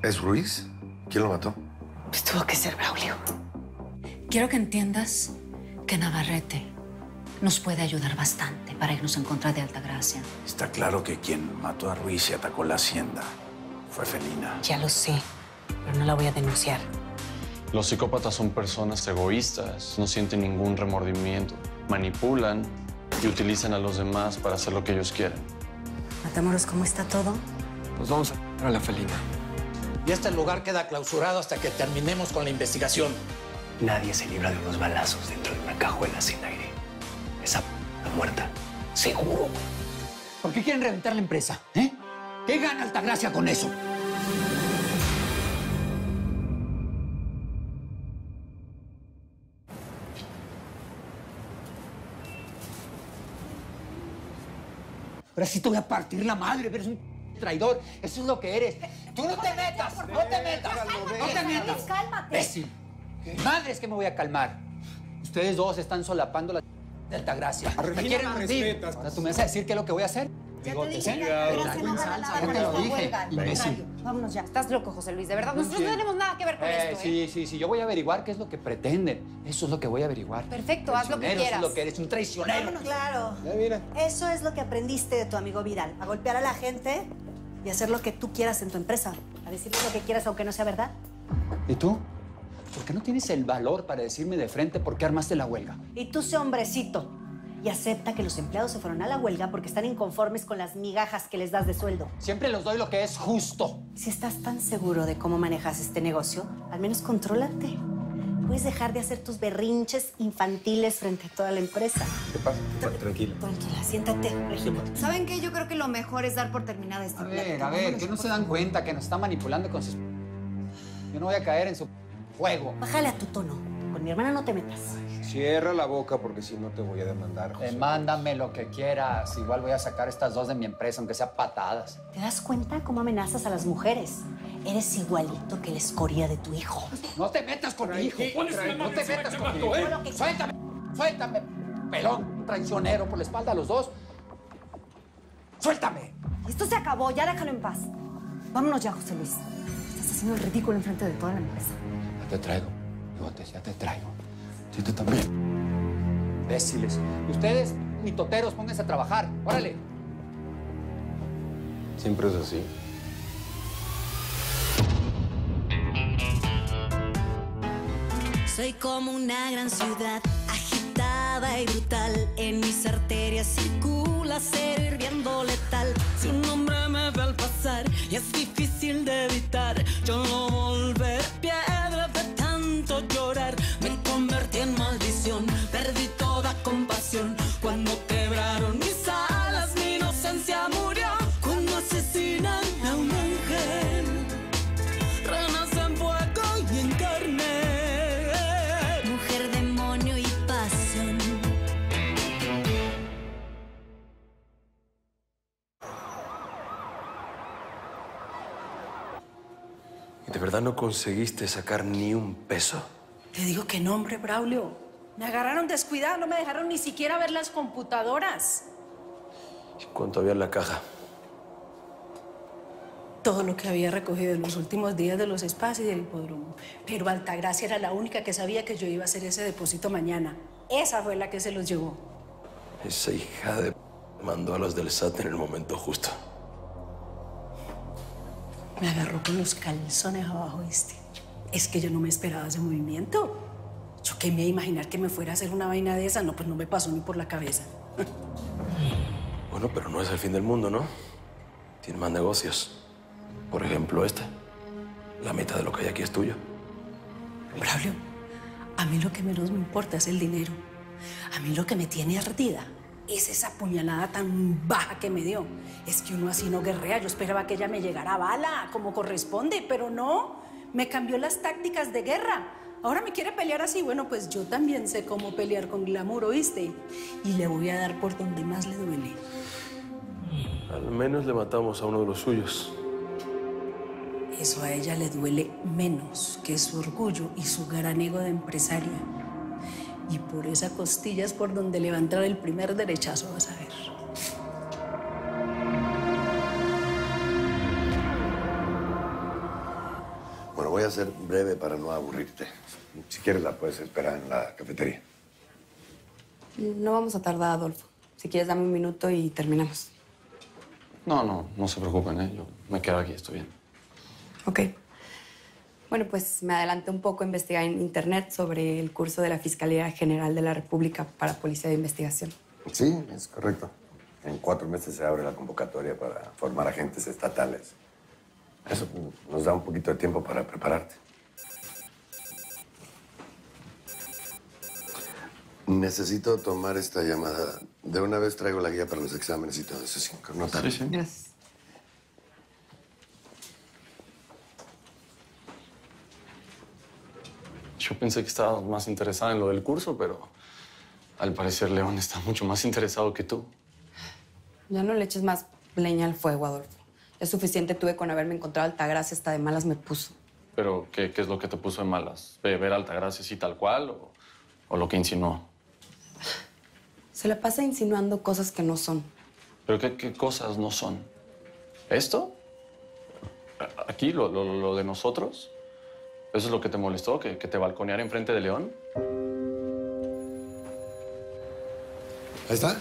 ¿Es Ruiz? ¿Quién lo mató? Pues tuvo que ser Braulio. Quiero que entiendas que Navarrete nos puede ayudar bastante para irnos en contra de Altagracia. Está claro que quien mató a Ruiz y atacó la hacienda fue Felina. Ya lo sé, pero no la voy a denunciar. Los psicópatas son personas egoístas, no sienten ningún remordimiento, manipulan y utilizan a los demás para hacer lo que ellos quieren. Matamoros, ¿cómo está todo? Nos vamos a la Felina. Y este lugar queda clausurado hasta que terminemos con la investigación. Nadie se libra de unos balazos dentro de una cajuela sin aire. Esa muerta, seguro. ¿Por qué quieren reventar la empresa? ¿Eh? ¿Qué gana Altagracia con eso? Ahora sí te voy a partir la madre, eres un traidor. Eso es lo que eres. ¡Tú no te metas! ¡No te metas! ¡No te metas! ¡Cálmate! ¡Imbécil! Madre, es que me voy a calmar. Ustedes dos están solapando la de Altagracia. Me quieren hundir. Ahora tú me vas a decir qué es lo que voy a hacer. Ya te dije, Ya te lo dije, imbécil. Vámonos ya. Estás loco, José Luis, de verdad. Nosotros no tenemos nada que ver con esto, ¿eh? Sí. Yo voy a averiguar qué es lo que pretenden. Eso es lo que voy a averiguar. Perfecto, haz lo que quieras. Eso es lo que eres, un traicionero. Claro. Mira. Eso es lo que aprendiste de tu amigo Viral. A golpear a la gente y hacer lo que tú quieras en tu empresa. A decirle lo que quieras aunque no sea verdad. ¿Y tú? ¿Por qué no tienes el valor para decirme de frente por qué armaste la huelga? Y tú sé hombrecito y acepta que los empleados se fueron a la huelga porque están inconformes con las migajas que les das de sueldo. Siempre les doy lo que es justo. Si estás tan seguro de cómo manejas este negocio, al menos contrólate. Puedes dejar de hacer tus berrinches infantiles frente a toda la empresa. ¿Qué pasa? Tranquila. Tranquila, siéntate, Regina. ¿Saben qué? Yo creo que lo mejor es dar por terminada esta plática. A ver, que no se dan cuenta que nos está manipulando con sus... Yo no voy a caer en su juego. Bájale a tu tono. Con mi hermana no te metas. Cierra la boca porque si no te voy a demandar, José. Demándame lo que quieras. Igual voy a sacar estas dos de mi empresa, aunque sea patadas. ¿Te das cuenta cómo amenazas a las mujeres? Eres igualito que la escoria de tu hijo. No te metas con mi hijo. No te metas con mi hijo. Suéltame, suéltame, pelón, traicionero por la espalda a los dos. Suéltame. Esto se acabó, ya déjalo en paz. Vámonos ya, José Luis. Estás haciendo el ridículo enfrente de toda la empresa. Ya te traigo, bigotes, ya te traigo. Sí, tú también. Imbéciles. Ustedes, mitoteros, pónganse a trabajar. Órale. Siempre es así. Soy como una gran ciudad, agitada y brutal. En mis arterias circula acero hirviendo letal. Su nombre me ve al pasar y es difícil de evitar. Yo no volveré piedra de tanto llorar. Me convertí en maldición, perdí toda compasión. Cuando quebraron mis alas, mi inocencia murió. Cuando asesinan a un ángel, renace en fuego y en carne. Mujer, demonio y pasión. ¿Y de verdad no conseguiste sacar ni un peso? Te digo que no, hombre, Braulio. Me agarraron descuidada, no me dejaron ni siquiera ver las computadoras. ¿Y cuánto había en la caja? Todo lo que había recogido en los últimos días de los spas y del hipódromo. Pero Altagracia era la única que sabía que yo iba a hacer ese depósito mañana. Esa fue la que se los llevó. Esa hija de mandó a los del SAT en el momento justo. Me agarró con los calzones abajo, ¿viste? Es que yo no me esperaba ese movimiento. Yo qué me iba a imaginar que me fuera a hacer una vaina de esa. No, pues no me pasó ni por la cabeza. Bueno, pero no es el fin del mundo, ¿no? Tiene más negocios. Por ejemplo, este. La mitad de lo que hay aquí es tuyo. Braulio, a mí lo que menos me importa es el dinero. A mí lo que me tiene ardida es esa puñalada tan baja que me dio. Es que uno así no guerrea. Yo esperaba que ella me llegara a bala, como corresponde, pero no. Me cambió las tácticas de guerra. Ahora me quiere pelear así. Bueno, pues yo también sé cómo pelear con glamour, ¿oíste? Y le voy a dar por donde más le duele. Al menos le matamos a uno de los suyos. Eso a ella le duele menos que su orgullo y su gran ego de empresaria. Y por esa costilla es por donde le va a entrar el primer derechazo, vas a ver. voy a ser breve para no aburrirte. Si quieres, la puedes esperar en la cafetería. No vamos a tardar, Adolfo. Si quieres, dame un minuto y terminamos. No se preocupen, ¿eh? Yo me quedo aquí, estoy bien. Ok. Bueno, pues me adelanté un poco a investigar en internet sobre el curso de la Fiscalía General de la República para Policía de Investigación. Sí, es correcto. En 4 meses se abre la convocatoria para formar agentes estatales. Eso nos da un poquito de tiempo para prepararte. Necesito tomar esta llamada. De una vez traigo la guía para los exámenes y todo eso, sí, con nota. Sí. Gracias. Yo pensé que estaba más interesada en lo del curso, pero al parecer León está mucho más interesado que tú. Ya no le eches más leña al fuego, Adolfo. Es suficiente tuve con haberme encontrado Altagracia, hasta de malas me puso. ¿Pero qué es lo que te puso de malas? ¿Ver a Altagracia así tal cual o lo que insinuó? Se la pasa insinuando cosas que no son. ¿Pero qué cosas no son? ¿Esto? ¿Aquí? ¿Lo de nosotros? ¿Eso es lo que te molestó? ¿Que te balconeara enfrente de León? Ahí está.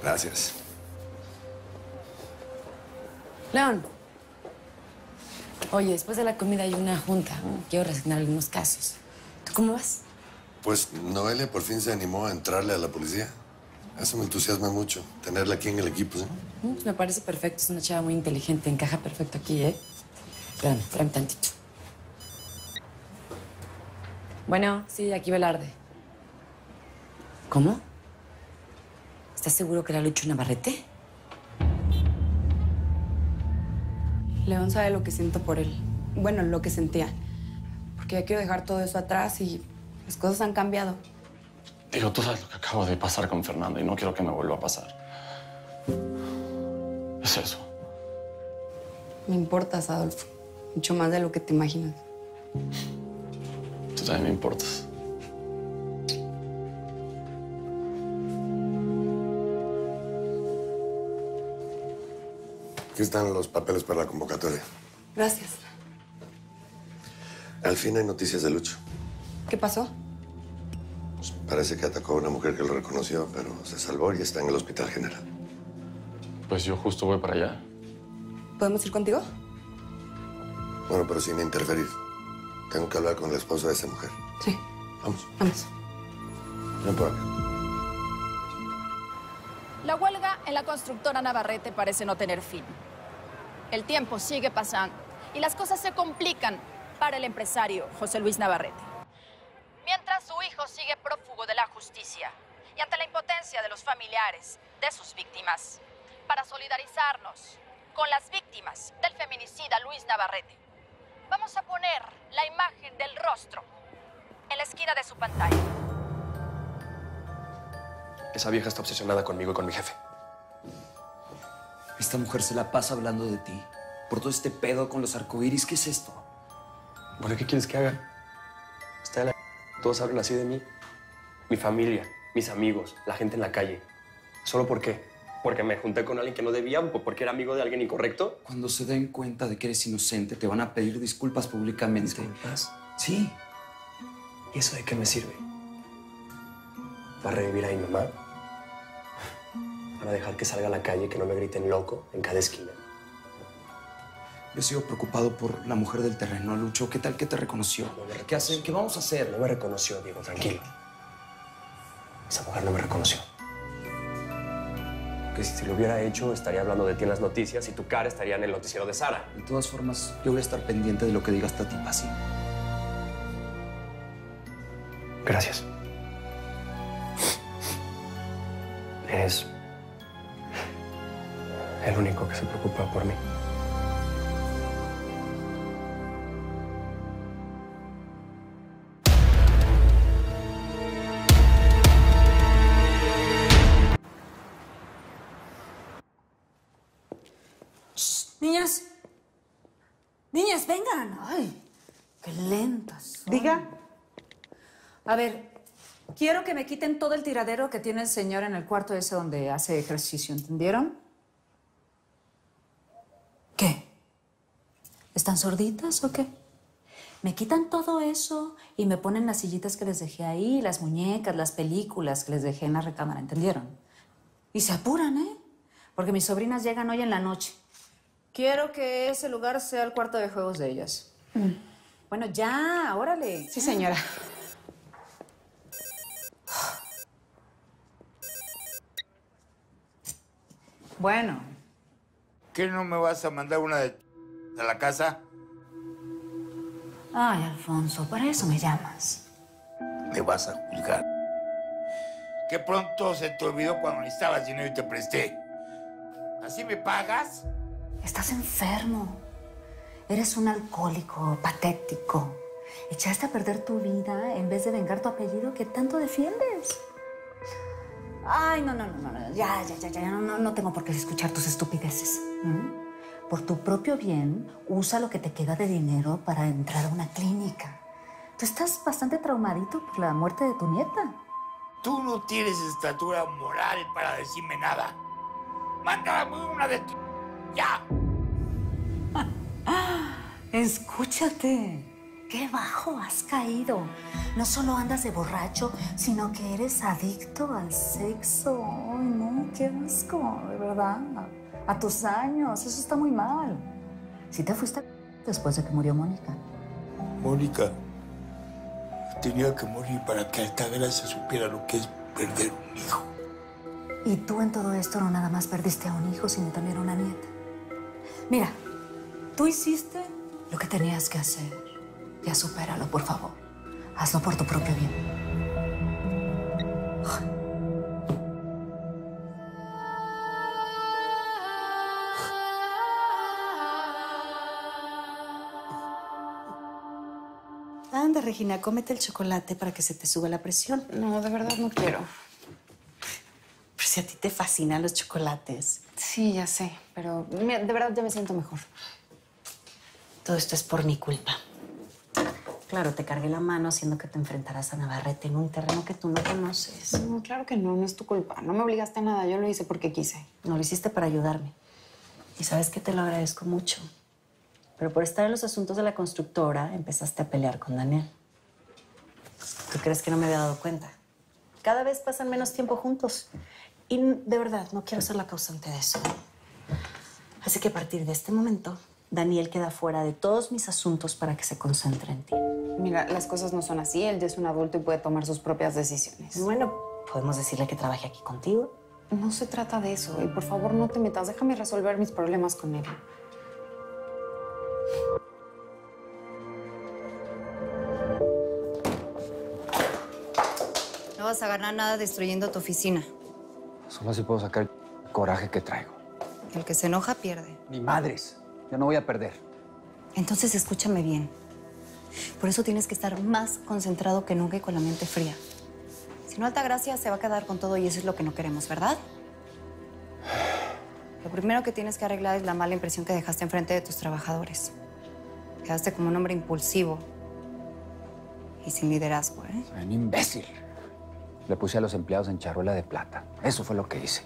Gracias. León. Oye, después de la comida hay una junta. Quiero resignar algunos casos. ¿Tú cómo vas? Pues Noelia por fin se animó a entrarle a la policía. Eso me entusiasma mucho, tenerla aquí en el equipo, ¿sí? Me parece perfecto. Es una chava muy inteligente. Encaja perfecto aquí, ¿eh? Espérame tantito. Bueno, sí, aquí Velarde. ¿Cómo? ¿Estás seguro que era Lucho Navarrete? León sabe lo que siento por él. Bueno, lo que sentía. Porque ya quiero dejar todo eso atrás y las cosas han cambiado. Digo, tú sabes lo que acabo de pasar con Fernanda y no quiero que me vuelva a pasar. Es eso. Me importas, Adolfo. Mucho más de lo que te imaginas. Tú también me importas. Aquí están los papeles para la convocatoria. Gracias. Al fin hay noticias de Lucho. ¿Qué pasó? Pues parece que atacó a una mujer que lo reconoció, pero se salvó y está en el Hospital General. Pues yo justo voy para allá. ¿Podemos ir contigo? Bueno, pero sin interferir. Tengo que hablar con el esposo de esa mujer. Sí. Vamos. Vamos. Ven por acá. La huelga en la constructora Navarrete parece no tener fin. El tiempo sigue pasando y las cosas se complican para el empresario José Luis Navarrete. Mientras su hijo sigue prófugo de la justicia y ante la impotencia de los familiares de sus víctimas, para solidarizarnos con las víctimas del feminicida Luis Navarrete, vamos a poner la imagen del rostro en la esquina de su pantalla. Esa vieja está obsesionada conmigo y con mi jefe. Esta mujer se la pasa hablando de ti. Por todo este pedo con los arcoíris, ¿qué es esto? Bueno, ¿qué quieres que haga? Está de la... Todos hablan así de mí. Mi familia, mis amigos, la gente en la calle. ¿Solo por qué? ¿Porque me junté con alguien que no debía o porque era amigo de alguien incorrecto? Cuando se den cuenta de que eres inocente, te van a pedir disculpas públicamente. ¿Disculpas? Sí. ¿Y eso de qué me sirve? ¿Para revivir a mi mamá? ¿Para dejar que salga a la calle, que no me griten loco en cada esquina? Yo sigo preocupado por la mujer del terreno, Lucho. ¿Qué tal que te reconoció? ¿Qué hacer? ¿Qué vamos a hacer? No me reconoció, Diego, tranquilo. Esa mujer no me reconoció. Que si lo hubiera hecho, estaría hablando de ti en las noticias y tu cara estaría en el noticiero de Sara. De todas formas, yo voy a estar pendiente de lo que diga esta tipa, ¿sí? Gracias. Eres el único que se preocupa por mí. Niñas. Niñas, vengan. Ay, qué lentas son. Diga. A ver, quiero que me quiten todo el tiradero que tiene el señor en el cuarto ese donde hace ejercicio, ¿entendieron? ¿Qué? ¿Están sorditas o qué? Me quitan todo eso y me ponen las sillitas que les dejé ahí, las muñecas, las películas que les dejé en la recámara, ¿entendieron? Y se apuran, ¿eh? Porque mis sobrinas llegan hoy en la noche. Quiero que ese lugar sea el cuarto de juegos de ellas. Bueno, ya, órale. Sí, señora. Bueno. ¿Qué no me vas a mandar una de a la casa? Ay, Alfonso, para eso me llamas. Me vas a juzgar. Que pronto se te olvidó cuando necesitabas dinero y te presté. ¿Así me pagas? Estás enfermo. Eres un alcohólico patético. Echaste a perder tu vida en vez de vengar tu apellido que tanto defiendes. Ay, no. Ya. No tengo por qué escuchar tus estupideces. Por tu propio bien, usa lo que te queda de dinero para entrar a una clínica. Tú estás bastante traumadito por la muerte de tu nieta. Tú no tienes estatura moral para decirme nada. Mándame una de tu... ¡Ya! Escúchate. Qué bajo has caído. No solo andas de borracho, sino que eres adicto al sexo. Ay, no, qué asco, de verdad. A tus años, eso está muy mal. Si te fuiste después de que murió Mónica. Mónica tenía que morir para que Altagracia supiera lo que es perder un hijo. Y tú en todo esto no nada más perdiste a un hijo, sino también a una nieta. Mira, tú hiciste lo que tenías que hacer. Ya supéralo, por favor. Hazlo por tu propio bien. Anda, Regina, cómete el chocolate para que se te suba la presión. No, de verdad no quiero. Pero si a ti te fascinan los chocolates. Sí, ya sé, pero mira, de verdad ya me siento mejor. Todo esto es por mi culpa. Claro, te cargué la mano haciendo que te enfrentaras a Navarrete en un terreno que tú no conoces. No, claro que no es tu culpa. No me obligaste a nada, yo lo hice porque quise. No, lo hiciste para ayudarme. Y sabes que te lo agradezco mucho. Pero por estar en los asuntos de la constructora, empezaste a pelear con Daniel. ¿Tú crees que no me había dado cuenta? Cada vez pasan menos tiempo juntos. Y de verdad, no quiero ser la causante de eso. Así que a partir de este momento, Daniel queda fuera de todos mis asuntos para que se concentre en ti. Mira, las cosas no son así. Él ya es un adulto y puede tomar sus propias decisiones. Bueno, podemos decirle que trabaje aquí contigo. No se trata de eso. Y por favor, no te metas. Déjame resolver mis problemas con él. No vas a ganar nada destruyendo tu oficina. Solo así puedo sacar el coraje que traigo. El que se enoja pierde. Ni madres. Yo no voy a perder. Entonces escúchame bien. Por eso tienes que estar más concentrado que nunca y con la mente fría. Si no, Altagracia se va a quedar con todo y eso es lo que no queremos, ¿verdad? Lo primero que tienes que arreglar es la mala impresión que dejaste enfrente de tus trabajadores. Quedaste como un hombre impulsivo y sin liderazgo, ¿eh? Soy un imbécil. Le puse a los empleados en charola de plata. Eso fue lo que hice.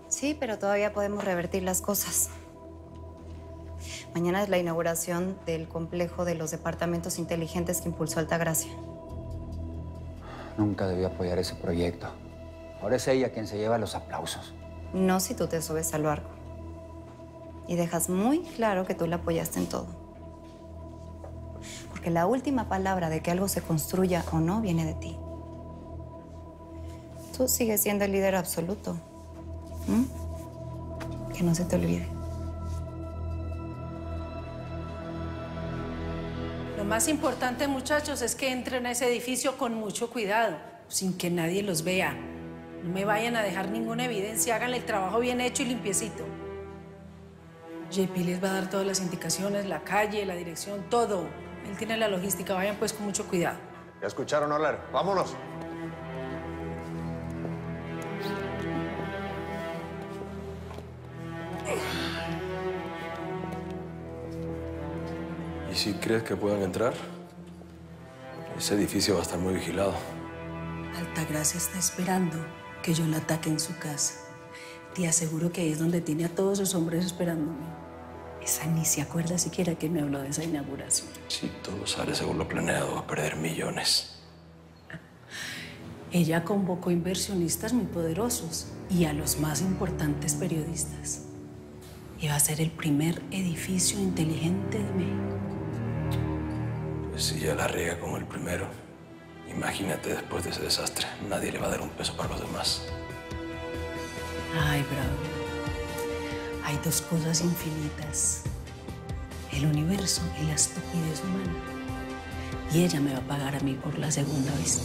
Sí, pero todavía podemos revertir las cosas. Mañana es la inauguración del complejo de los departamentos inteligentes que impulsó Altagracia. Nunca debí apoyar ese proyecto. Ahora es ella quien se lleva los aplausos. No si tú te subes al barco. Y dejas muy claro que tú la apoyaste en todo. Porque la última palabra de que algo se construya o no viene de ti. Tú sigues siendo el líder absoluto. Que no se te olvide. Lo más importante, muchachos, es que entren a ese edificio con mucho cuidado, sin que nadie los vea. No me vayan a dejar ninguna evidencia, háganle el trabajo bien hecho y limpiecito. JP les va a dar todas las indicaciones, la calle, la dirección, todo. Él tiene la logística, vayan pues con mucho cuidado. ¿Ya escucharon hablar? ¡Vámonos! ¿Y si crees que puedan entrar? Ese edificio va a estar muy vigilado. Altagracia está esperando que yo la ataque en su casa. Te aseguro que ahí es donde tiene a todos sus hombres esperándome. Esa ni se acuerda siquiera que me habló de esa inauguración. Si todo sale según lo planeado, va a perder millones. Ella convocó inversionistas muy poderosos y a los más importantes periodistas. Iba a ser el primer edificio inteligente de México. Pues si ya la riega como el primero, imagínate después de ese desastre. Nadie le va a dar un peso para los demás. Ay, Braulio. Hay dos cosas infinitas. El universo y la estupidez humana. Y ella me va a pagar a mí por la segunda vez.